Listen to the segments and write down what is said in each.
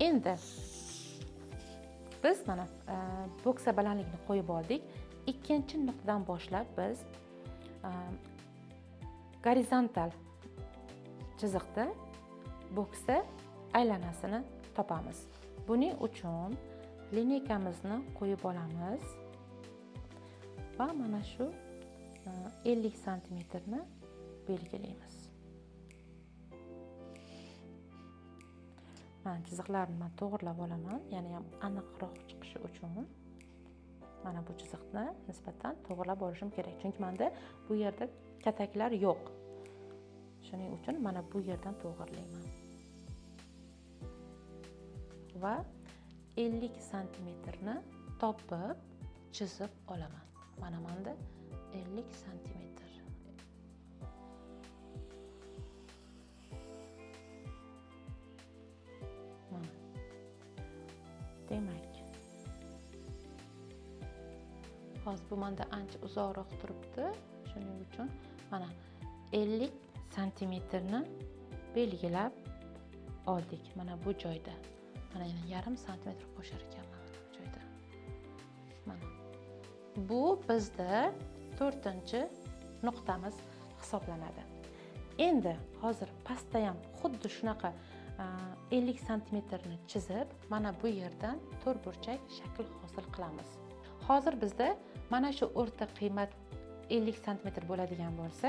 Endi biz mana bo'ksa balandligini qo'yib oldik. Ikkinchi nuqtadan boshlab biz gorizontal chiziqda bo'ksa aylanasini topamiz. Buning uchun lineykamizni qo'yib olamiz va mana shu 50 santimetrni belgilaymiz. Mana chiziqlarni men to'g'rilab olaman, ya'ni ham aniqroq chiqishi uchun mana bu chiziqni nisbatan to'g'rilab olishim kerak. Chunki menda bu yerda kataklar yo'q. Shuning uchun mana bu yerdan to'g'irlayman. Va 50 santimetrni topib chizib olaman. Mana menda 50 santimetr. Mana. Demak, hozir bu menda ancha uzoqroq turibdi. Shuning uchun mana 50 santimetrni belgilab oldik. Mana bu joyda. Mana yana yarim santimetr qo'shar ekanman mana bu joyda. Mana. Bu bizda 4-nuqtamiz hisoblanadi. Endi hozir pastda ham xuddi shunaqa 50 santimetrni chizib, mana bu yerdan to'rtburchak shakl hosil qilamiz. Hozir bizda mana shu o'rta qiymat 50 santimetr bo'ladigan bo'lsa,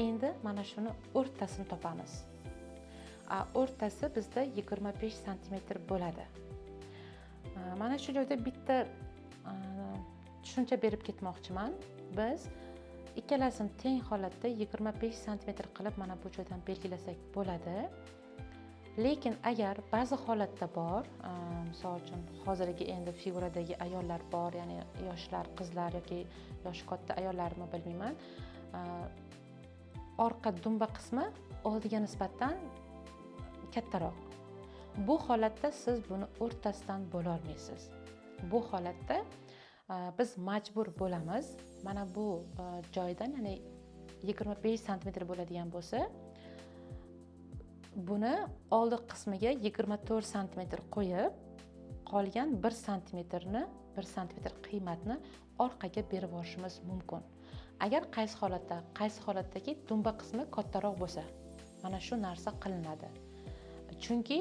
endi mana shuni o'rtasini topamiz. O'rtasi bizda 25 santimetr bo'ladi. Mana shu joyda bitta tushuncha berib ketmoqchiman. Biz ikkalasini teng holatda 25 santimetr qilib mana bu joydan belgilasak bo'ladi. Lekin agar ba'zi holatda bor, misol uchun hozirgi endi figuradagi ayollar bor, ya'ni yoshlar, qizlar yoki yoshi katta ayollarmi bilmayman. Orqa dumba qismi oldiga nisbatan kattaroq. Bu holatda siz buni o'rtasidan bo'la olmaysiz. Bu holatda biz majbur bo'lamiz. Mana bu joydan, ya'ni 25 santimetr bo'ladigan bo'lsa, buni oldi qismiga 24 santimetr qo'yib, qolgan 1 santimetrni, 1 santimetr qiymatni orqaga berib yuborishimiz mumkin. Agar qaysi holatdagi dumba qismi kattaroq bo'lsa, mana shu narsa qilinadi. Chunki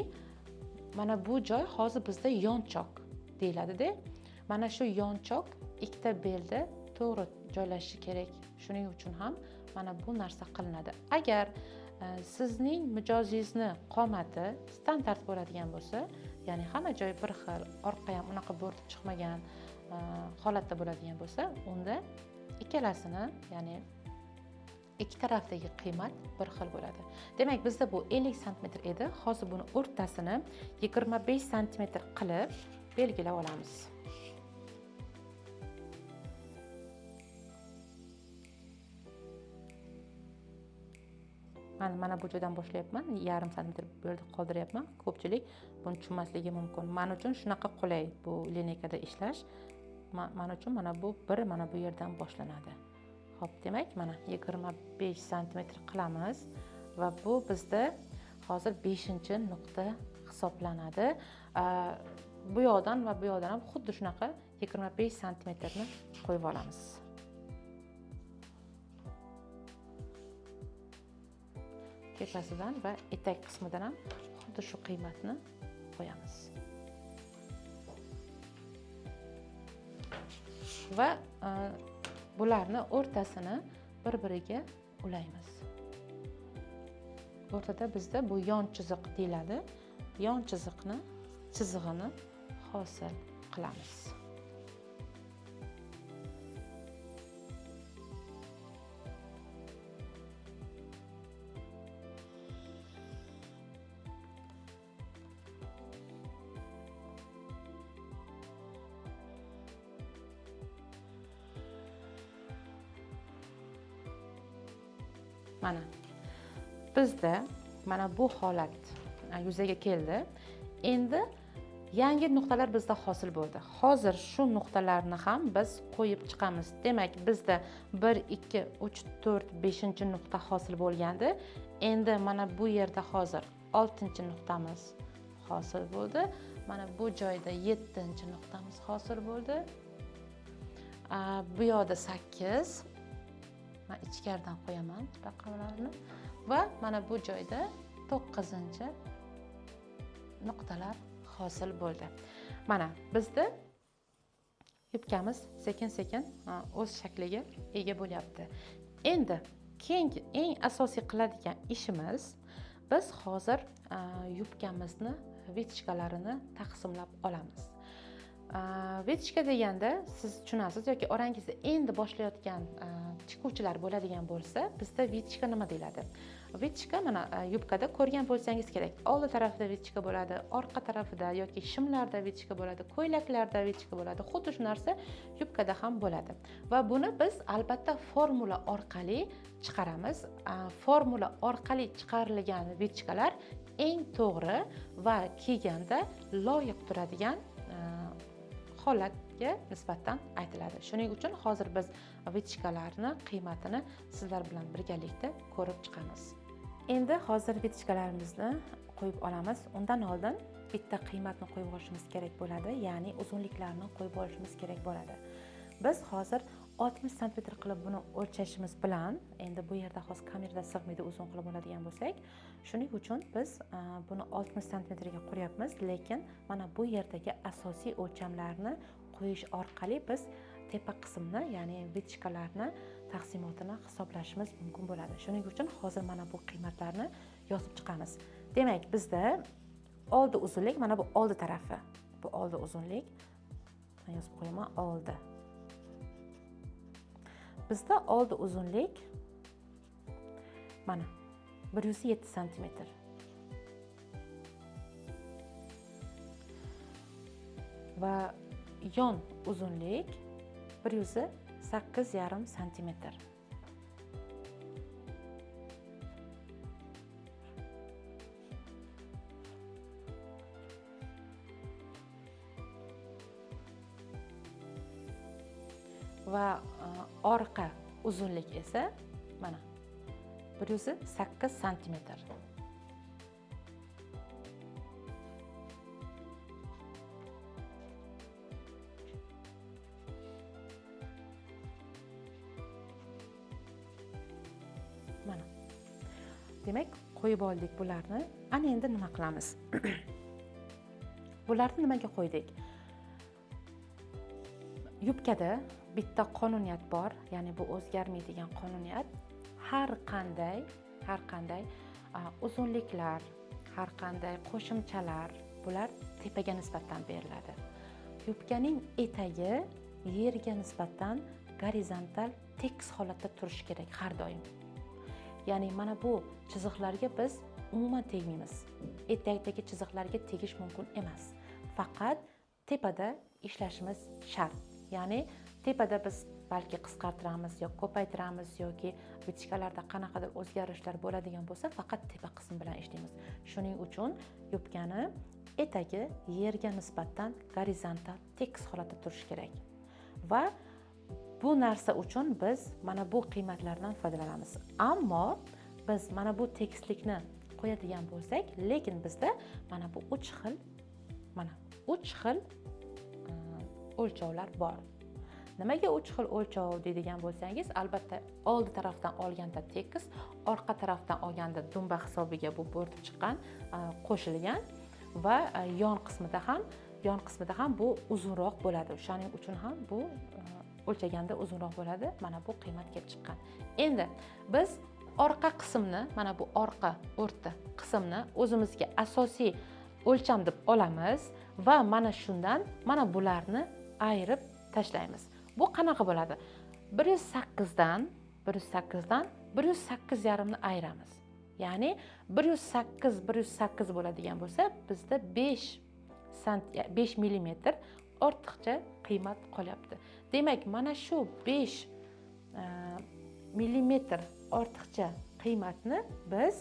mana bu joy hozir bizda yonchoq deyiladi-da. Mana shu yonchoq ikkita belda to'g'ri joylashishi kerak. Shuning uchun ham mana bu narsa qilinadi. Agar sizning mijozingizni qomati standart bo'ladigan bo'lsa, ya'ni hamma joy bir xil, orqa ham unaqa bo'rtib chiqmagan holatda bo'ladigan bo'lsa, unda ikkalasini, ya'ni ikki tarafdagi qiymat bir xil bo'ladi. Demak, bizda bu 50 santimetr edi. Hozir buni o'rtasini 25 santimetr qilib belgilab olamiz. Mana bu joydan boshlayapman. Yarim santimetr bu yerda qoldiryapman. Ko'pchilik buni tushunmasligi mumkin. Men uchun shunaqa qulay bu lineykada ishlash. Men uchun mana bu mana bu yerdan boshlanadi. Xo'p, demak, mana 25 santimetr qilamiz va bu bizda hozir 5-nuqta hisoblanadi. Bu yoqdan va bu yoqdan ham xuddi shunaqa 25 santimetrni qo'yib olamiz. Tepasidan va etak qismidan ham xuddi shu qiymatni qo'yamiz. Va bularni o'rtasini bir-biriga ulaymiz. O'rtada bizda bu yon chiziq deyiladi. Yon chizig'ini hosil qilamiz. Mana bizda mana bu holat yuzaga keldi. Endi yangi nuqtalar bizda hosil bo'ldi. Hozir shu nuqtalarni ham biz qo'yib chiqamiz. Demak, bizda 1, 2, 3, 4, 5-nuqta hosil bo'lgandi. Endi mana bu yerda hozir 6-nuqtamiz hosil bo'ldi. Mana bu joyda 7-chi nuqtamiz hosil bo'ldi. Bu yoqda 8. Men ichkaridan qo'yaman raqamlarni va mana bu joyda 9-chi nuqtalar hosil bo'ldi. Mana bizda yubkamiz sekin-sekin o'z shakliga ega bo'lyapti. Endi keyingi eng asosiy qiladigan ishimiz, biz hozir yubkamizni vitichkalarini taqsimlab olamiz. Vitichka deganda siz tushunasiz yoki orangizda endi boshlayotgan tikuvchilar bo'ladigan bo'lsa, bizda vitichka nima deyiladi? Vitichka mana yubkada ko'rgan bo'lsangiz kerak. Oldi tarafida vitichka bo'ladi, orqa tarafida yoki shimlarda vitichka bo'ladi, ko'ylaklarda vitichka bo'ladi. Xuddi shu narsa yubkada ham bo'ladi. Va buni biz albatta formula orqali chiqaramiz. Formula orqali chiqarilgan vitichkalar eng to'g'ri va kiyganda loyiq turadigan holatga nisbatan aytiladi. Shuning uchun hozir biz vitichkalarni qiymatini sizlar bilan birgalikda ko'rib chiqamiz. Endi hozir vitichkalarimizni qo'yib olamiz. Undan oldin bitta qiymatni qo'yib olishimiz kerak bo'ladi, ya'ni uzunliklarni qo'yib olishimiz kerak bo'ladi. Biz hozir 60 sm qilib buni o'lchashimiz bilan, endi bu yerda hozir kamerada sig'maydi uzun qilib oladigan bo'lsak, shuning uchun biz buni 60 sm ga qo'yapmiz, lekin mana bu yerdagi asosiy o'lchamlarni qo'yish orqali biz tepa qismni, ya'ni vitichkalarni taqsimotini hisoblashimiz mumkin bo'ladi. Shuning uchun hozir mana bu qiymatlarni yozib chiqamiz. Demak, bizda oldi uzunlik, mana bu oldi tarafi. Bu oldi uzunlik. Men yozib qo'yaman, oldi. Bizda oldi uzunlik mana 107 sm. Va yon uzunlik 108,5 sm. Va orqa uzunlik esa mana 108 sm. Mana. Demak, qo'yib oldik bularni. Ana endi nima qilamiz? Bularni nimaga qo'ydik? Yubkada bitta qonuniyat bor, ya'ni bu o'zgarmaydigan qonuniyat. Har qanday uzunliklar, har qanday qo'shimchalar, bular tepaga nisbatan beriladi. Yubkaning etagi yerga nisbatan gorizontal tekis holatda turishi kerak har doim. Ya'ni mana bu chiziqlarga biz umuman tegmaymiz. Etakdagi chiziqlarga tegish mumkin emas. Faqat tepada ishlashimiz shart. Ya'ni tepada biz balki qisqartiramiz yoki ko'paytiramiz yoki vitichkalarda qanaqadir o'zgarishlar bo'ladigan bo'lsa, faqat tepa qism bilan ishlaymiz. Shuning uchun yubkani etagi yerga nisbatan gorizontal tekis holatda turishi kerak. Va bu narsa uchun biz mana bu qiymatlardan foydalanamiz. Ammo biz mana bu tekislikni qo'yadigan bo'lsak, lekin bizda mana bu 3 xil o'lchovlar bor. Nimaga 3 xil o'lchov deydigan bo'lsangiz, albatta oldi tarafdan olganda tekis, orqa tarafdan olganda dumba hisobiga bu bo'rtib chiqqan qo'shilgan va yon qismida ham bu uzunroq bo'ladi. Shuning uchun ham bu o'lchaganda uzunroq bo'ladi. Mana bu qiymat kelib chiqqan. Endi biz orqa qismni, mana bu orqa o'rta qismni o'zimizga asosiy o'lcham deb olamiz va mana shundan mana bularni ayirib tashlaymiz. Bu qanaqa bo'ladi? 108dan 108,5 ni ayiramiz. Ya'ni 108 bo'ladigan bo'lsa, bizda 5 mm ortiqcha qiymat qolyapti. Demak, mana shu 5 mm ortiqcha qiymatni biz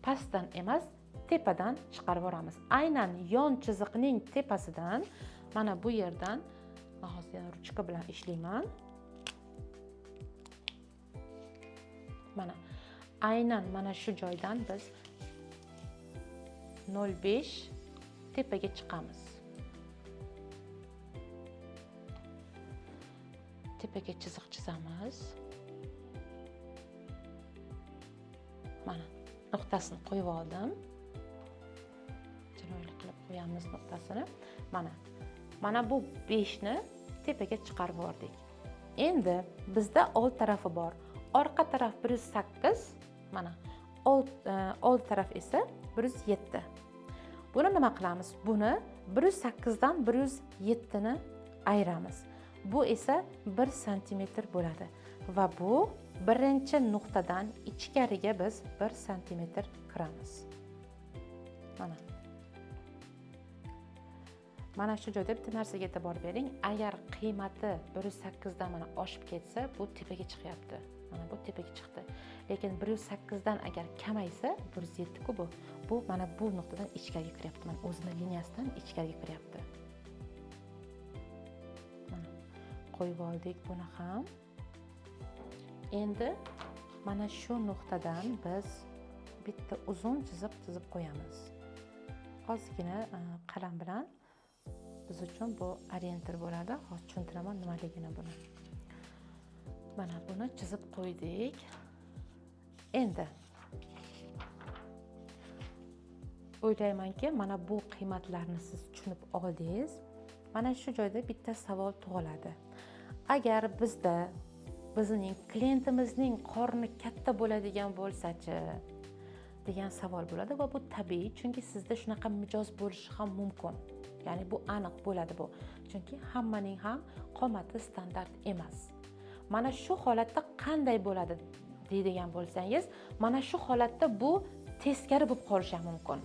pastdan emas, tepadan chiqarib olamiz. Aynan yon chiziqning tepasidan, mana bu yerdan hozir ruchka bilan ishlayman. Aynan mana shu joydan biz 0,5 tepaga chiqamiz. Tepaga chiziq chizamiz. Mana nuqtasini qo'yib oldim. Chiroyli qilib qo'yamiz nuqtasini. Mana bu 5 ni tepaga chiqarib yubordik. Endi bizda old tarafi bor. Orqa taraf 108, mana old taraf esa 107. Buni nima qilamiz? Buni 108 dan 107 ni ayiramiz. Bu esa 1 cm bo'ladi va bu birinchi nuqtadan ichkariga biz 1 cm kiramiz. Mana shu joyda bitta narsaga e'tibor bering. Agar qiymati 108 dan mana oshib ketsa, bu tepaga chiqyapti. Mana bu tepaga chiqdi. Lekin 108 dan agar kamaysa, 107 ku bu. Bu mana bu nuqtadan ichkariga kiryapti. Mana o'zini liniyasidan ichkariga kiryapti. Mana qo'yib oldik buni ham. Endi mana shu nuqtadan biz bitta uzun chiziq chizib qo'yamiz. Ozgina qalam bilan biz uchun bu orientir bo'ladi. Hozir tushuntiraman nimaligini buni. Mana buni chizib qo'ydik. Endi o'ylaymanki, mana bu qiymatlarni siz tushunib oldingiz. Mana shu joyda bitta savol tug'iladi. Agar bizda bizning klientimizning qorni katta bo'ladigan bo'lsa-chi degan savol bo'ladi va bu tabiiy, chunki sizda shunaqa mijoz bo'lishi ham mumkin. Ya'ni bu aniq bo'ladi bu. Chunki hammaning ham qomati standart emas. Mana shu holatda qanday bo'ladi deydigan bo'lsangiz, mana shu holatda bu teskari bo'lib qolishi mumkin.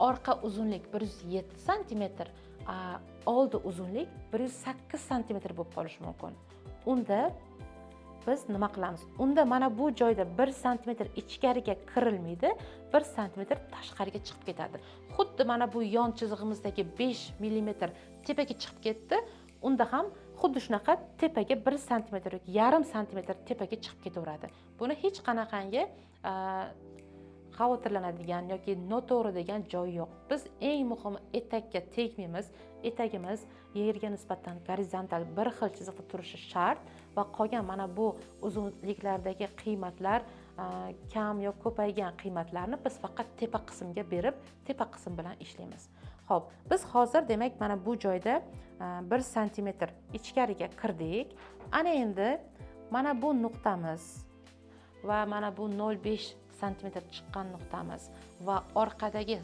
Orqa uzunlik 107 cm, oldi uzunlik 108 cm bo'lib qolishi mumkin. Unda biz nima qilamiz? Unda mana bu joyda 1 cm ichkariga kirilmaydi, 1 cm tashqariga chiqib ketadi. Xuddi mana bu yon chizig'imizdagi 5 mm tepaga chiqib ketdi. Unda ham xuddi shunaqa tepaga 1 cm yoki yarim cm tepaga chiqib ketaveradi. Buni hech qanaqangi xavotirlanadigan yoki noto'g'ri degan joyi yo'q. Biz eng muhimi etakka tegmaymiz. Etagimiz yerga nisbatan gorizontal bir xil chiziqda turishi shart va qolgan mana bu uzunliklardagi qiymatlar kam yoki ko'paygan qiymatlarni biz faqat tepa qismga berib, tepa qism bilan ishlaymiz. Xo'p, biz hozir demak mana bu joyda 1 cm ichkariga kirdik. Ana endi mana bu nuqtamiz va mana bu 0,5 cm chiqqan nuqtamiz va orqadagi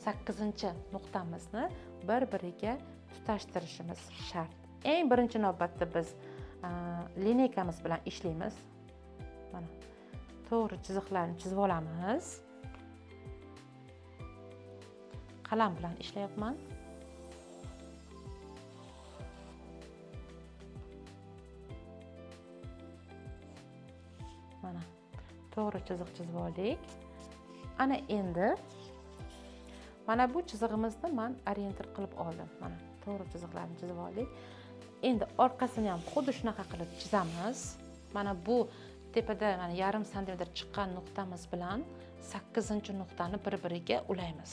8-chi nuqtamizni bir-biriga tutashtirishimiz shart. Eng birinchi navbatda biz lineykamiz bilan ishlaymiz. Mana to'g'ri chiziqlarni chizib olamiz. Qalam bilan ishlayapman. Mana to'g'ri chiziq chizib oldik. Ana endi mana bu chizig'imizni men orientir qilib oldim. Mana to'g'ri chiziqlarni chizib oldik. Endi orqasini ham xuddi shunaqa qilib chizamiz. Mana bu tepada mana yarim santimetr chiqqan nuqtamiz bilan 8-nuqtani bir-biriga ulaymiz.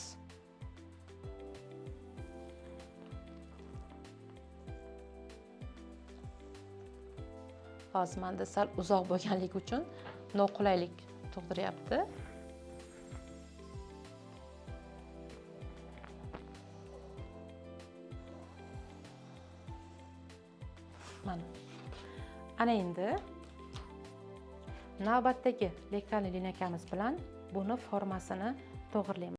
Hozir menda sal uzoq bo'lganligi uchun noqulaylik tug'diryapti. Mana. Ana endi navbatdagi lekalli lineykamiz bilan buni formasini to'g'irlaymiz.